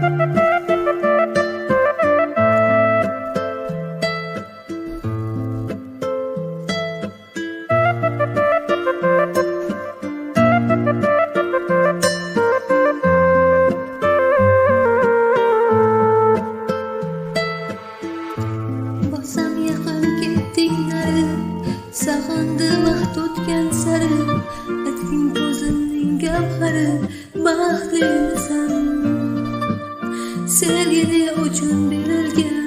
Borsam yaqin ketding nari, sog'indi vaqt o'tgan sari, aytding ko'zimning gavhari, baxtlisan. Sevgini uchun berilgan